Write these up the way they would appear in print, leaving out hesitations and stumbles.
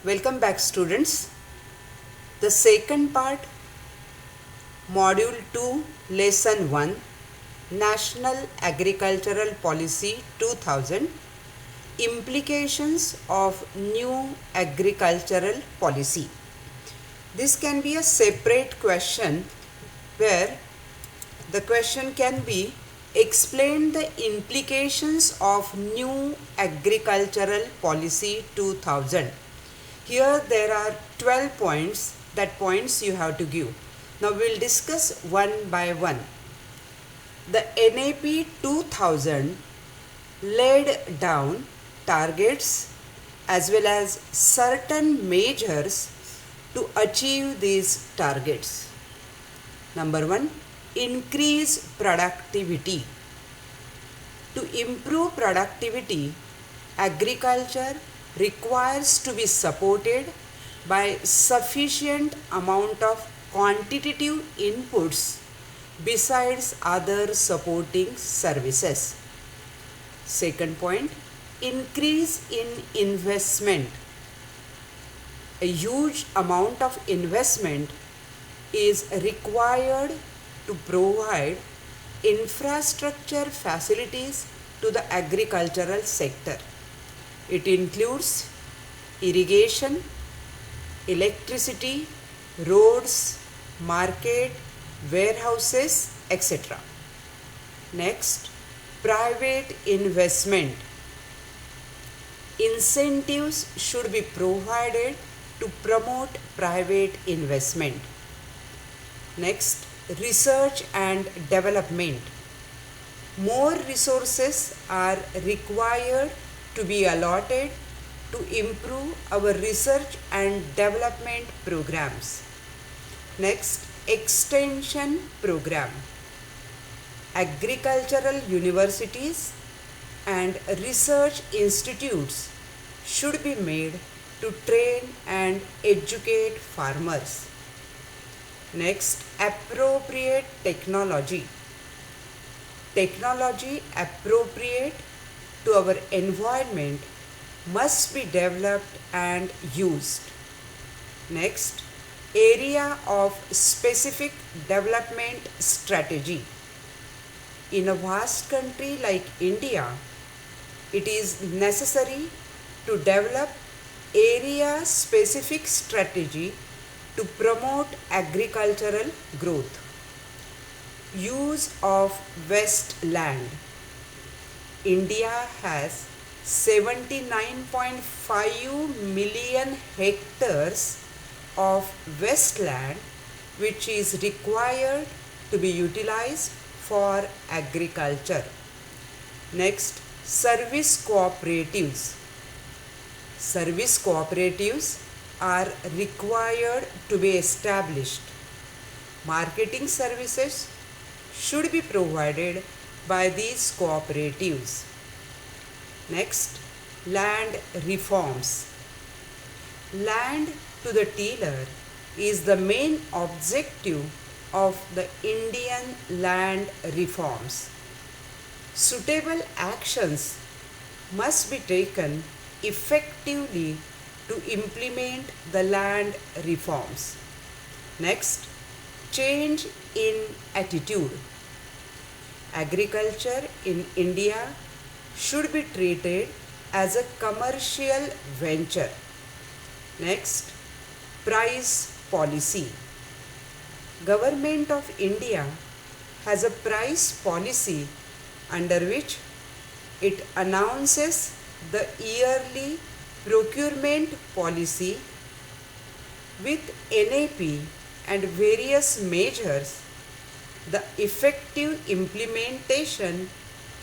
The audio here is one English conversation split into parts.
Welcome back, students. The second part, Module 2, Lesson 1, National Agricultural Policy 2000, Implications of New Agricultural Policy. This can be a separate question where the question can be explain the implications of New Agricultural Policy 2000. Here there are 12 points, that points you have to give. Now we will discuss one by one. The NAP 2000 laid down targets as well as certain measures to achieve these targets. Number 1, increase productivity. To improve productivity, agriculture requires to be supported by sufficient amount of quantitative inputs besides other supporting services. Second point, increase in investment. A huge amount of investment is required to provide infrastructure facilities to the agricultural sector. It includes irrigation, electricity, roads, market, warehouses, etc. Next, private investment. Incentives should be provided to promote private investment. Next, research and development. More resources are required to be allotted to improve our research and development programs. Next, extension program. Agricultural universities and research institutes should be made to train and educate farmers. Next, appropriate technology. Technology appropriate to our environment must be developed and used. Next, area of specific development strategy. In a vast country like India, it is necessary to develop area specific strategy to promote agricultural growth. Use of waste land. India has 79.5 million hectares of wasteland which is required to be utilized for agriculture. Next, service cooperatives. Service cooperatives are required to be established. Marketing services should be provided by these cooperatives. Next, land reforms. Land to the tiller is the main objective of the Indian land reforms. Suitable actions must be taken effectively to implement the land reforms. Next, change in attitude. Agriculture in India should be treated as a commercial venture. Next, price policy. Government of India has a price policy under which it announces the yearly procurement policy with NAP and various measures. The effective implementation,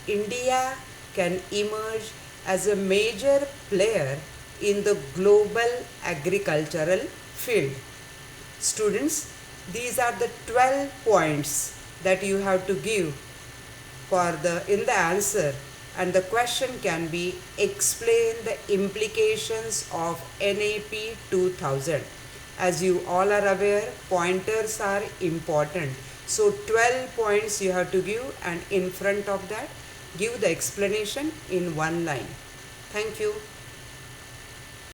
India can emerge as a major player in the global agricultural field. Students, these are the 12 points that you have to give in the answer, and the question can be explain the implications of NAP 2000. As you all are aware, pointers are important. So 12 points you have to give, and in front of that give the explanation in one line. Thank you.